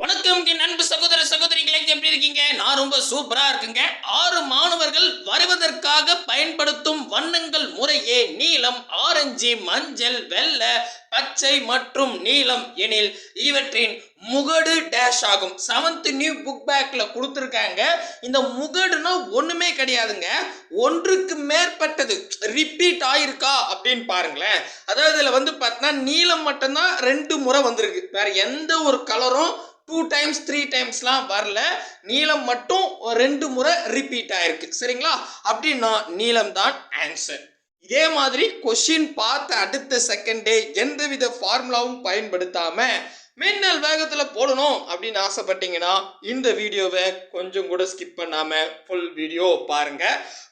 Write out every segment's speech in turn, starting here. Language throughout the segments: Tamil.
வணக்கம் என் அன்பு சகோதர சகோதரிகளே, எப்படி இருக்கீங்க? நான் ரொம்ப சூப்பரா இருக்குங்க. 6 மாணவர்கள் வரைவதற்காக பயன்படுத்தும் வண்ணங்கள் முறையே நீலம், ஆரஞ்சு, மஞ்சள், வெள்ளை, பச்சை மற்றும் நீலம் எனில் இவற்றின் முகடு டேஷ் ஆகும். 7th நியூ புக் பேக்ல கொடுத்துருக்காங்க. இந்த முகடுனா ஒண்ணுமே கிடையாதுங்க, ஒன்றுக்கு மேற்பட்டது ரிப்பீட் ஆயிருக்கா அப்படின்னு பாருங்களேன். அதாவது இதுல பார்த்தீங்கன்னா நீலம் மட்டும்தான் 2 முறை வந்திருக்கு, வேற எந்த ஒரு கலரும் 2 times 3 timesலாம் வரல. நீலம் மட்டும் 2 முறை ரிப்பீட் ஆயிருக்கு. சரிங்களா? அப்படின்னா நீலம் தான் ஆன்சர். இதே மாதிரி கொஸ்டின் பார்த்த அடுத்த செகண்டே எந்தவித ஃபார்முலாவும் பயன்படுத்தாம மின்னல் வேகத்துல போடணும் அப்படின்னு ஆசைப்பட்டீங்கன்னா இந்த வீடியோவை கொஞ்சம் கூட ஸ்கிப் பண்ணாம ஃபுல் வீடியோ பாருங்க.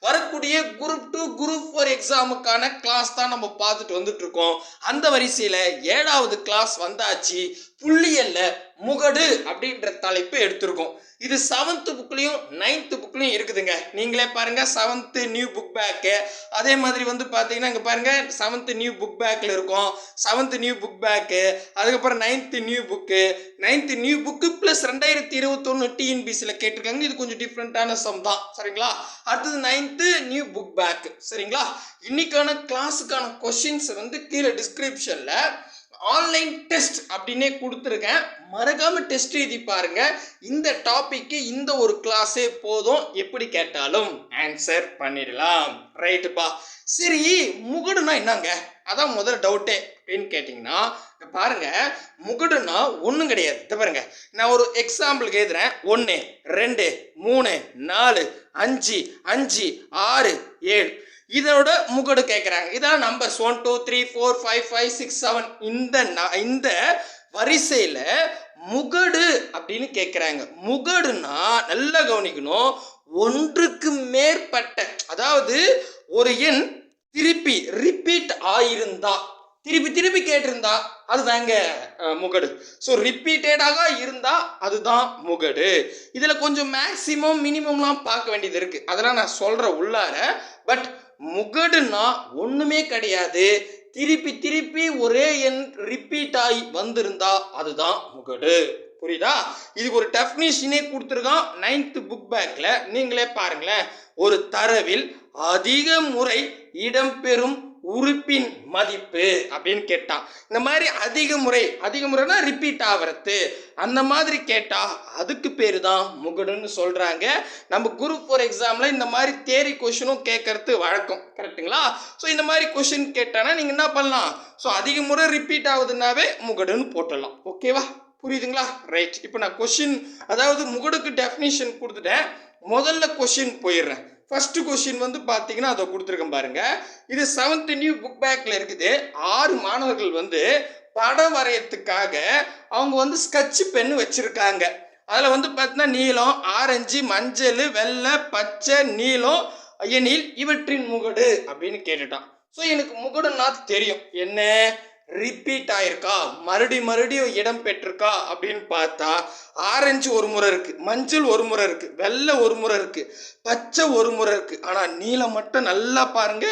வரக்கூடிய குரூப் 2 குரூப் 4 எக்ஸாமுக்கான கிளாஸ் தான் நம்ம பார்த்துட்டு வந்துட்டு இருக்கோம். அந்த வரிசையில 7வது கிளாஸ் வந்தாச்சு. புள்ளியல்ல முகடு அப்படின்ற தலைப்பு எடுத்திருக்கோம். இது 7th புக்லையும் 9th புக்லையும் இருக்குதுங்க. நீங்களே பாருங்க, 7th நியூ புக் பேக்கு. அதே மாதிரி பார்த்தீங்கன்னா இங்க பாருங்க, 7th நியூ புக் பேக்ல இருக்கும். 7th நியூ புக் பேக்கு, அதுக்கப்புறம் 9th new book, 9th new book plus 2021 டிஎன்பிசில கேட்டிருக்காங்க. இது கொஞ்சம் டிஃப்ரெண்டான சம் தான். சரிங்களா? அடுத்தது 9th நியூ புக் பேக். சரிங்களா? இன்னைக்கான கிளாஸுக்கான கொஸ்டின்ஸ் கீழே டிஸ்கிரிப்ஷன்ல ஆன்லைன் டெஸ்ட் அப்படின்னே கொடுத்துருக்கேன். மறக்காம டெஸ்ட் எழுதி பாருங்க. இந்த டாபிக்கு இந்த ஒரு கிளாஸே போதும், எப்படி கேட்டாலும் ஆன்சர் பண்ணிடலாம். ரைட்டுப்பா. சரி, முகடுனா என்னங்க? அதான் முதல் டவுட்டே அப்படின்னு கேட்டிங்கன்னா பாருங்க, முகடுனா ஒன்றும் கிடையாது. இதை பாருங்க, நான் ஒரு எக்ஸாம்பிளுக்கு எழுதுறேன். 1 2 3 4 5 5 6 7 இதோட முகடு கேட்குறாங்க. இதான் நம்பர்ஸ் 1 2 3 4 5 5 6 7 இந்த வரிசையில் முகடு அப்படின்னு கேட்குறாங்க. முகடுனா நல்லா கவனிக்கணும், ஒன்றுக்கு மேற்பட்ட, அதாவது ஒரு எண் திருப்பி ரிப்பீட் ஆயிருந்தா, திருப்பி கேட்டிருந்தா அதுதாங்க முகடு. ஸோ ரிப்பீட்டடாக இருந்தா அதுதான் முகடு. இதில் கொஞ்சம் மேக்சிமம் மினிமம்லாம் பார்க்க வேண்டியது இருக்கு, அதெல்லாம் நான் சொல்ற உள்ளார. பட் முகடுனா ஒண்ணுமே கிடையாது, திருப்பி ஒரே எண் ரிப்பீட் ஆகி வந்திருந்தா அதுதான் முகடு. புரியுதா? இதுக்கு ஒரு டெஃபினிஷனே கொடுத்துருக்கான் 9th புக் பேக்ல. நீங்களே பாருங்களேன். ஒரு தரவில் அதிக முறை இடம்பெறும் உறுப்பின் மதிப்பு அப்படின்னு கேட்டான். இந்த மாதிரி அதிக முறைனா ரிப்பீட் ஆகிறது, அந்த மாதிரி கேட்டா அதுக்கு பேரு தான் முகடுன்னு சொல்றாங்க. நம்ம குரூப் 4 எக்ஸாம்ல இந்த மாதிரி தியரி கொஸ்டினும் கேட்கறது வழக்கம். கரெக்டுங்களா? ஸோ இந்த மாதிரி கொஸ்டின் கேட்டானா நீங்க என்ன பண்ணலாம்? ஸோ அதிக முறை ரிப்பீட் ஆகுதுன்னாவே முகடுன்னு போட்டுடலாம். ஓகேவா? புரியுதுங்களா? ரைட். இப்போ நான் கொஸ்டின், அதாவது முகடுக்கு டெஃபினிஷன் கொடுத்துட்டேன். முதல்ல கொஸ்டின் போயிடுறேன். ஃபர்ஸ்ட் கொஸ்டின் பார்த்தீங்கன்னா அதை கொடுத்துருக்கேன் பாருங்க. இது 7th நியூ புக் பேக்ல இருக்குது. 6 மாணவர்கள் படம் வரையறதுக்காக அவங்க ஸ்கெட்ச் பென் வச்சிருக்காங்க. அதில் பார்த்தீங்கன்னா நீலம், ஆரஞ்சு, மஞ்சள், வெள்ளை, பச்சை, நீலம் எனில் இவற்றின் முகடு அப்படின்னு கேட்டுட்டான். ஸோ எனக்கு முகடுன்னா தெரியும், என்ன ரிப்பீட் ஆயிருக்கா, மறுபடியும் இடம் பெற்றிருக்கா அப்படின்னு பார்த்தா ஆரஞ்சு ஒரு முறை இருக்கு, மஞ்சள் ஒரு முறை இருக்கு, வெள்ளை ஒரு முறை இருக்கு, பச்சை ஒரு முறை இருக்கு. ஆனா நீலம் மட்டும் நல்லா பாருங்க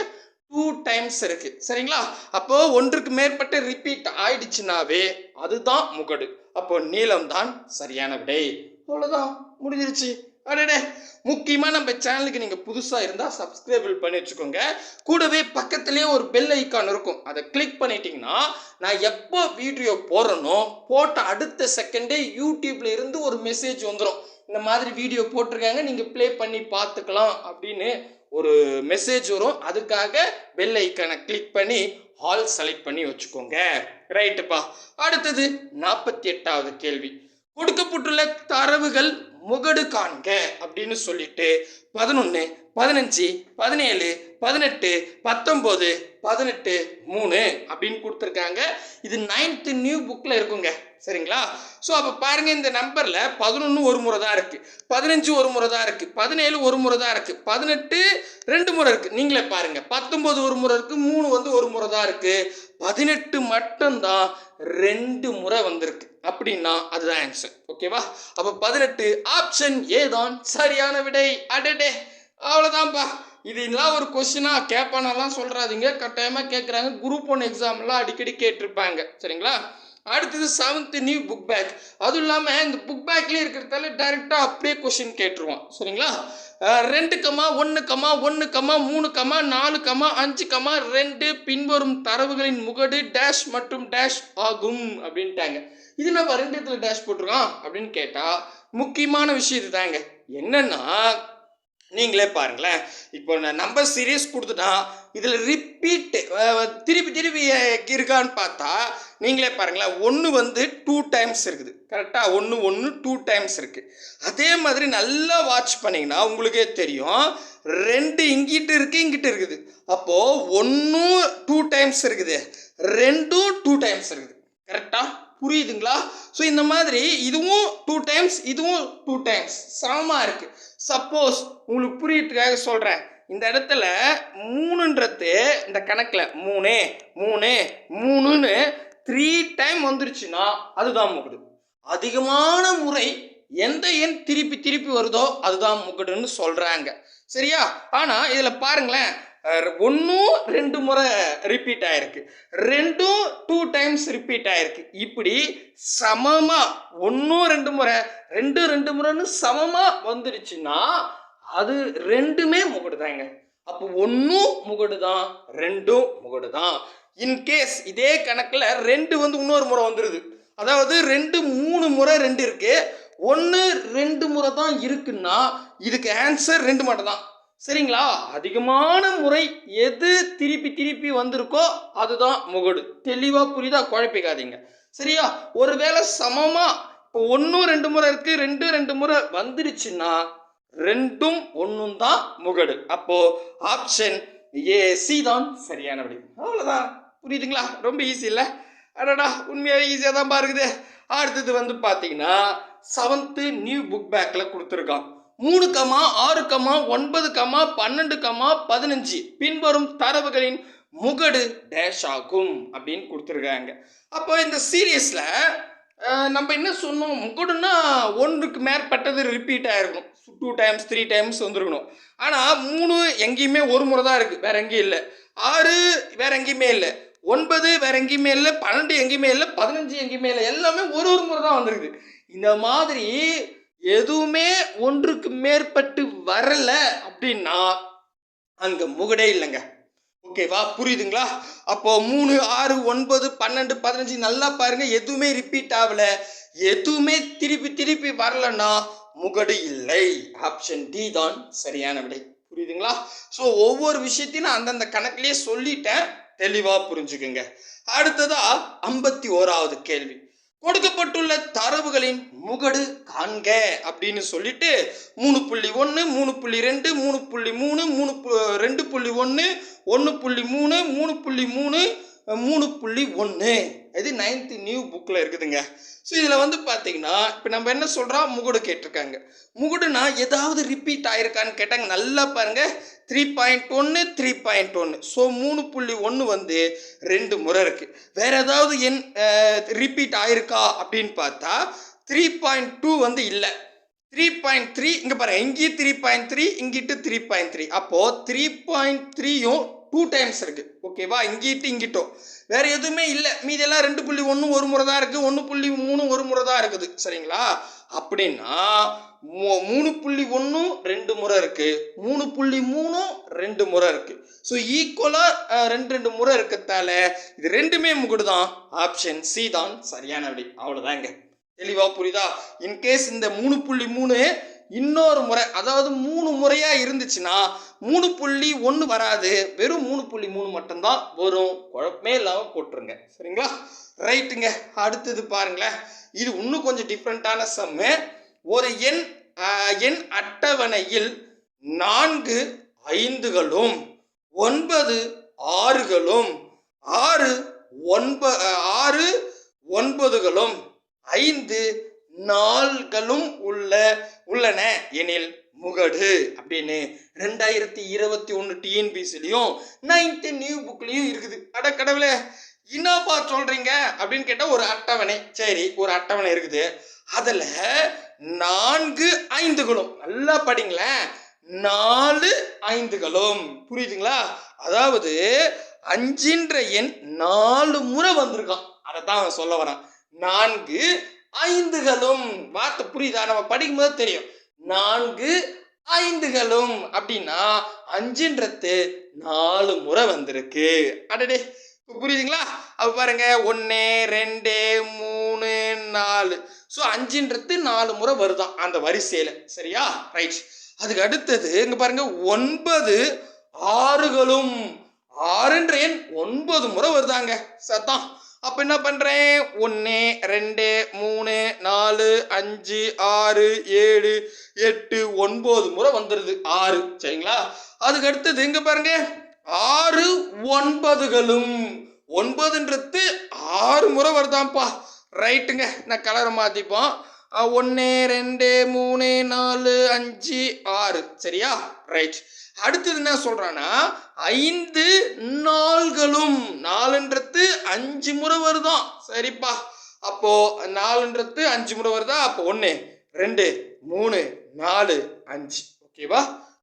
2 times இருக்கு. சரிங்களா? அப்போ ஒன்றுக்கு மேற்பட்ட ரிப்பீட் ஆயிடுச்சுனாவே அதுதான் முகடு. அப்போ நீலம் தான் சரியான விடை. அவ்வளவுதான், முடிஞ்சிருச்சு. அடடே, முக்கியமாக நம்ம சேனலுக்கு நீங்கள் புதுசாக இருந்தால் சப்ஸ்கிரைபிள் பண்ணி வச்சுக்கோங்க. கூடவே பக்கத்துலேயே ஒரு பெல் ஐக்கான் இருக்கும், அதை கிளிக் பண்ணிட்டீங்கன்னா நான் எப்போ வீடியோ போடுறேனோ போட்ட அடுத்த செகண்டே யூடியூப்ல இருந்து ஒரு மெசேஜ் வந்துடும், இந்த மாதிரி வீடியோ போட்டிருக்காங்க, நீங்கள் ப்ளே பண்ணி பார்த்துக்கலாம் அப்படின்னு ஒரு மெசேஜ் வரும். அதுக்காக பெல் ஐக்கானை கிளிக் பண்ணி ஆல் செலக்ட் பண்ணி வச்சுக்கோங்க. ரைட்டுப்பா. அடுத்தது 48வது கேள்வி. கொடுக்கப்பட்டுள்ள தரவுகள் முகடு காண்க அப்படின்னு சொல்லிட்டு 11 15 17 18 19 18 3 அப்படின்னு கொடுத்துருக்காங்க. இது 9th நியூ புக்ல இருக்குங்க. சரிங்களா? ஸோ அப்போ பாருங்க, இந்த நம்பர்ல 11 ஒரு முறை தான் இருக்கு, 15 ஒரு முறை தான் இருக்கு, 17 ஒரு முறை தான் இருக்கு, 18 2 முறை இருக்கு. நீங்களே பாருங்க, 19 ஒரு முறை இருக்கு, 3 ஒரு முறை தான் இருக்கு, 18 மட்டும்தான் 2 முறை வந்திருக்கு. அப்படின்னா அதுதான் ஆன்சர். ஓகேவா? அப்போ 18 ஆப்ஷன் ஏ தான் சரியான விடை. அடடே, அவ்வளோதான்ப்பா. இதெல்லாம் ஒரு கொஸ்டினா கேட்பானெல்லாம் சொல்றாதீங்க, கட்டாயமாக கேட்குறாங்க. குரூப் 1 எக்ஸாம்லாம் அடிக்கடி கேட்டிருப்பாங்க. சரிங்களா? அடுத்தது 7th நியூ புக் பேக். அதுவும் இல்லாமல் இந்த புக் பேக்லேயே இருக்கிறதால டைரெக்டாக அப்படியே கொஷின் கேட்டுருவான். சரிங்களா? 2,1,3,3,4,5,2 பின்வரும் தரவுகளின் முகடு டேஷ் மற்றும் டேஷ் ஆகும் அப்படின்ட்டாங்க. இது நம்ம 2 இடத்துல டேஷ் போட்டிருக்கோம் அப்படின்னு கேட்டால் முக்கியமான விஷயம் இது தாங்க. என்னன்னா நீங்களே பாருங்களேன், இப்போ நான் நம்பர் சீரியஸ் கொடுத்துட்டா இதில் ரிப்பீட் திருப்பி திருப்பி இருக்கான்னு பார்த்தா நீங்களே பாருங்களேன், 1 வந்து 2 டைம்ஸ் இருக்குது. கரெக்டாக 1 2 டைம்ஸ் இருக்குது. அதே மாதிரி நல்லா வாட்ச் பண்ணிங்கன்னா உங்களுக்கே தெரியும், 2 இங்கிட்டு இருக்குது இங்கிட்டு இருக்குது. அப்போது 1 2 டைம்ஸ் இருக்குது, 2 2 டைம்ஸ் இருக்குது. கரெக்டாக புரியுதுங்களா? ஸோ இந்த மாதிரி இதுவும் 2 டைம்ஸ் இதுவும் 2 டைம்ஸ் சமமாக இருக்குது. சப்போஸ் உங்களுக்கு புரியறதுக்காக சொல்கிறேன், இந்த இடத்துல 3ன்றது இந்த கணக்கில் 3 3 3ன்னு 3 டைம் வந்துருச்சுன்னா அதுதான் முகடு. அதிகமான முறை எந்த எண் திருப்பி திருப்பி வருதோ அதுதான் முகடுன்னு சொல்கிறாங்க. சரியா? ஆனால் இதில் பாருங்களேன், 1 2 முறை ரிப்பீட் ஆயிருக்கு, 2 2 டைம்ஸ் ரிப்பீட் ஆயிருக்கு. இப்படி சமமாக 1 2 முறை 2 2 முறைன்னு சமமாக வந்துருச்சுன்னா அது 2மே முகடு தாங்க. அப்போ 1 முகடு தான், 2 முகடு தான். இன்கேஸ் இதே கணக்கில் 2 வந்து இன்னொரு முறை வந்துடுது, அதாவது 2 3 முறை 2 இருக்கு, 1 2 முறை தான் இருக்குன்னா இதுக்கு ஆன்சர் 2 மட்டும் தான். சரிங்களா? அதிகமான முறை எது திருப்பி திருப்பி வந்திருக்கோ அதுதான் முகடு. தெளிவாக புரியுதா? குழப்பிக்காதீங்க. சரியா? ஒருவேளை சமமாக இப்போ 1 2 முறை இருக்கு, 2 2 முறை வந்துருச்சுன்னா 2ம் 1ம் தான் முகடு. அப்போ ஆப்ஷன் ஏசி தான் சரியான விடை. அவ்வளோதான். புரியுதுங்களா? ரொம்ப ஈஸி இல்லை? அடடா, உண்மையாக ஈஸியாக தான் பாருக்குது. அடுத்தது வந்து பார்த்தீங்கன்னா 7th நியூ புக் பேக்கில் கொடுத்துருக்கான். 3, 6, 9, 12, 15 பின்வரும் தரவுகளின் முகடு டேஷ் ஆகும் அப்படின்னு கொடுத்துருக்காங்க. அப்போ இந்த சீரியஸில் நம்ம என்ன சொன்னோம், முகடுன்னா 1க்கு மேற்பட்டது ரிப்பீட் ஆகிருக்கும், 2 டைம்ஸ் 3 டைம்ஸ் வந்துருக்கணும். ஆனால் 3 எங்கேயுமே ஒரு முறை தான் இருக்குது, வேற எங்கேயும் இல்லை. 6 வேற எங்கேயுமே இல்லை, 9 வேற எங்கேயுமே இல்லை, 12 எங்கேயுமே இல்லை, 15 எங்கேயுமே இல்லை, எல்லாமே ஒரு முறை தான் வந்துருக்குது. இந்த மாதிரி எதுவுமே 1க்கு மேற்பட்டு வரல அப்படின்னா அங்க முகடே இல்லைங்க. ஓகேவா? புரியுதுங்களா? அப்போ 3 6 9 12 15 நல்லா பாருங்க, எதுவுமே ரிப்பீட் ஆகல, எதுவுமே திருப்பி திருப்பி வரலன்னா முகடு இல்லை. ஆப்ஷன் டி தான் சரியான விடை. புரியுதுங்களா? ஸோ ஒவ்வொரு விஷயத்தையும் நான் அந்தந்த கணக்கிலேயே சொல்லிட்டேன், தெளிவா புரிஞ்சுக்குங்க. அடுத்ததா 51வது கேள்வி. கொடுக்கப்பட்டுள்ள தரவுகளின் முகடு காண்க அப்படின்னு சொல்லிட்டு 3.1 3.2 3.3 2.1 1.3 3.3 3.1 இது 9th நியூ புக்கில் இருக்குதுங்க. ஸோ இதில் வந்து பார்த்தீங்கன்னா இப்போ நம்ம என்ன சொல்கிறோம், முகடு கேட்டிருக்காங்க. முகடுனா ஏதாவது ரிப்பீட் ஆயிருக்கான்னு கேட்டாங்க. நல்லா பாருங்க, 3.1 3.1. ஸோ 3.1 வந்து 2 முறை இருக்குது. வேற ஏதாவது எண் ரிப்பீட் ஆயிருக்கா அப்படின்னு பார்த்தா 3.2 வந்து இல்லை. 3.3 இங்கே பாருங்க, இங்கேயும் 3.3 இங்கிட்டு 3.3. அப்போது 3.3யும் 2 டைம்ஸ் இருக்குது. ஓகேவா? இங்கிட்டு இங்கிட்டும் வேற எதுவுமே இல்லை. மீதெல்லாம் 2.1 ஒரு முறை தான் இருக்குது, 1.3 ஒரு முறை தான் இருக்குது. சரிங்களா? அப்படின்னா 3.1 2 முறை இருக்கு, 3.3 2 முறை இருக்கு. ஸோ ஈக்குவலாக 2 முறை இருக்கிறதால இது 2மே முகடு தான். ஆப்ஷன் சி தான் சரியான விடை. அவ்வளோதாங்க. தெளிவாக புரியுதா? இன்கேஸ் இந்த 3.3 இன்னொரு முறை, அதாவது 3 முறையா இருந்துச்சுன்னா 3.1 வராது, வெறும் 3.3 மட்டும்தான் வரும். குழப்பமே இல்லாமல் போட்டுருங்க. சரிங்களா? ரைட்டுங்க. அடுத்தது பாருங்களேன், இது இன்னும் கொஞ்சம் டிஃப்ரெண்ட்டான சம்மு. ஒரு எண் அட்டவணையில் 4 5களும் 9 6களும் 6 9களும் 5 4களும் உள்ளன எனில் முகடு அப்படின்னு 2021 டிஎன்பிசிலையும் 9th நியூ புக்லையும் இருக்குது. அட கடவுளே, என்னப்பா சொல்றீங்க அப்படின்னு கேட்டால் ஒரு அட்டவணை. சரி, ஒரு அட்டவணை இருக்குது, அதில் 4 5களும், நல்லா படிங்களேன், 4 5களும். புரியுதுங்களா? அதாவது 5ன்ற எண் 4 முறை வந்திருக்கான். அதை தான் அவன் சொல்ல வரான். 4 ஐந்துகளும். வார்த்தை புரியுதா? நம்ம படிக்கும்போது தெரியும். 4 ஐந்துகளும் அப்படின்னா 5ன்றது 4 முறை வந்திருக்கு. அடடே, புரியுதுங்களா? அப்ப பாருங்க 1 2 3 4. ஸோ 5ன்றது 4 முறை வருதான் அந்த வரிசையில. சரியா? ரைட். அதுக்கு அடுத்தது இங்க பாருங்க 9 ஆறுகளும். 6ன்ற எண் 9 முறை வருதாங்க. சத்தம். அப்ப என்ன பண்றேன்? 1 2 3 4 5 6 7 8 9 முறை வந்துருது 6. சரிங்களா? அதுக்கு அடுத்தது இங்க பாருங்க 6 9களும். 9ன்றது 6 முறை வருதான்ப்பா. ரைட்டுங்க. நான் கலரை மாத்திப்போம். 1 2 3 4 5 6. சரியா? ரைட். அடுத்தது என்ன சொல்றான்னா 5 நாள்களும். 4ன்றது 5 முறை வருதாம். சரிப்பா. அப்போ 4ன்றது 5 முறை வருதா? அப்போ 1 2 3 4 5. ஓகேவா?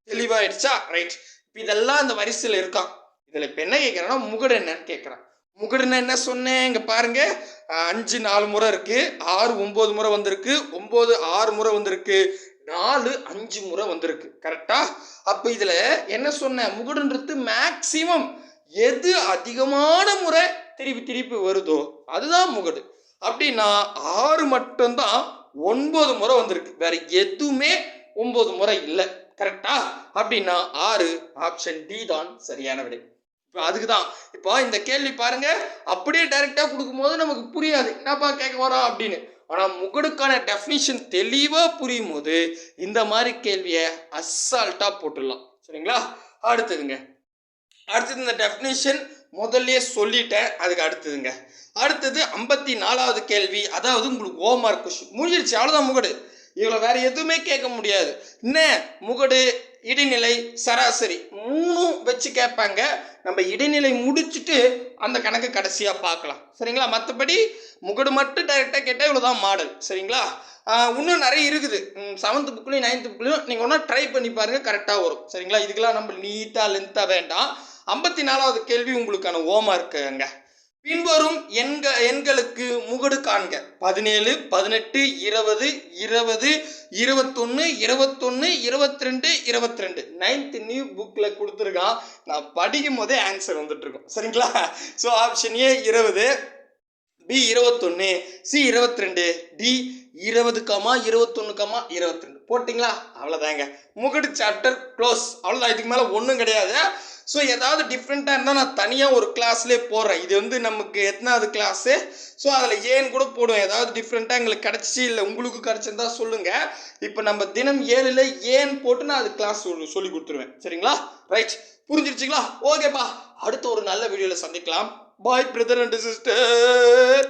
தெளிவாயிடுச்சா? ரைட். இப்போ இதெல்லாம் அந்த வரிசையில் இருக்கான். இதில் இப்போ என்ன கேட்குறேன்னா முகடு என்னன்னு கேட்குறேன். முகடுன்னு என்ன சொன்னேன்? இங்கே பாருங்க 5 4 முறை இருக்கு, 6 9 முறை வந்திருக்கு, 9 6 முறை வந்திருக்கு, 4 5 முறை வந்திருக்கு. கரெக்டா? அப்போ இதில் என்ன சொன்னேன்? முகடுன்றது மேக்சிமம் எது அதிகமான முறை திருப்பி திருப்பி வருதோ அதுதான் முகடு. அப்படின்னா 6 மட்டும்தான் 9 முறை வந்திருக்கு, வேற எதுவுமே 9 முறை இல்லை. கரெக்டா? அப்படின்னா 6 ஆப்ஷன் டி தான் சரியான விடை. இப்போ அதுக்கு தான் இப்போ இந்த கேள்வி பாருங்க, அப்படியே டைரக்டா கொடுக்கும்போது நமக்கு புரியாது, என்னப்பா கேட்க வரோம் அப்படின்னு. ஆனால் முகடுக்கான டெஃபினிஷன் தெளிவாக புரியும் போது இந்த மாதிரி கேள்வியை அசால்ட்டாக போட்டுடலாம். சரிங்களா? அடுத்தது இந்த டெஃபினிஷன் முதல்ல சொல்லிட்டேன். அதுக்கு அடுத்ததுங்க. அடுத்தது 54வது கேள்வி. அதாவது உங்களுக்கு ஹோம்வொர்க் கொஸ்டின் முடிஞ்சிருச்சு. அவ்வளோதான் முகடு. இவ்வளோ வேற எதுவுமே கேட்க முடியாது. என்ன முகடு, இடைநிலை, சராசரி 3 வச்சு கேட்பாங்க. நம்ம இடைநிலை முடிச்சுட்டு அந்த கணக்கு கடைசியாக பார்க்கலாம். சரிங்களா? மற்றபடி முகடு மட்டும் டைரெக்டாக கேட்டால் இவ்வளோதான் மாடல். சரிங்களா? இன்னும் நிறைய இருக்குது. 7th புக்லையும் 9th புக்லையும் நீங்கள் ஒன்றா ட்ரை பண்ணி பாருங்கள், கரெக்டாக வரும். சரிங்களா? இதுக்கெல்லாம் நம்ம நீட்டாக லென்த்தாக வேண்டாம். 54வது கேள்வி உங்களுக்கான ஹோம்வொர்க்குங்க. பின்வரும் எண்களுக்கு முகடு காண்க. 17 18 20 20 21 21 22 22. 9th நியூ புக்கில் கொடுத்துருக்கான். நான் படிக்கும் போதே ஆன்சர் வந்துட்டு இருக்கோம். சரிங்களா? So option A 20, B 21, C 22, D 20, 21, 22 போட்டிங்களா? அவ்வளோதாங்க. முகடு சாப்டர் க்ளோஸ். அவ்வளோதான். இதுக்கு மேலே ஒன்றும் கிடையாது. ஸோ ஏதாவது டிஃப்ரெண்ட்டாக இருந்தால் நான் தனியாக ஒரு கிளாஸ்லேயே போடுறேன். இது வந்து நமக்கு எத்தனாவது கிளாஸு? ஸோ அதில் ஏன்னு கூட போடுவேன். ஏதாவது டிஃப்ரெண்ட்டாக எங்களுக்கு கிடச்சி இல்லை உங்களுக்கு கிடச்சிருந்தா சொல்லுங்கள். இப்போ நம்ம தினம் 7ல் ஏன்னு போட்டு நான் அது கிளாஸ் சொல்லி கொடுத்துருவேன். சரிங்களா? ரைட். புரிஞ்சிருச்சுங்களா? ஓகேப்பா. அடுத்த ஒரு நல்ல வீடியோவில் சந்திக்கலாம். பாய் பிரதர் அண்ட் சிஸ்டர்.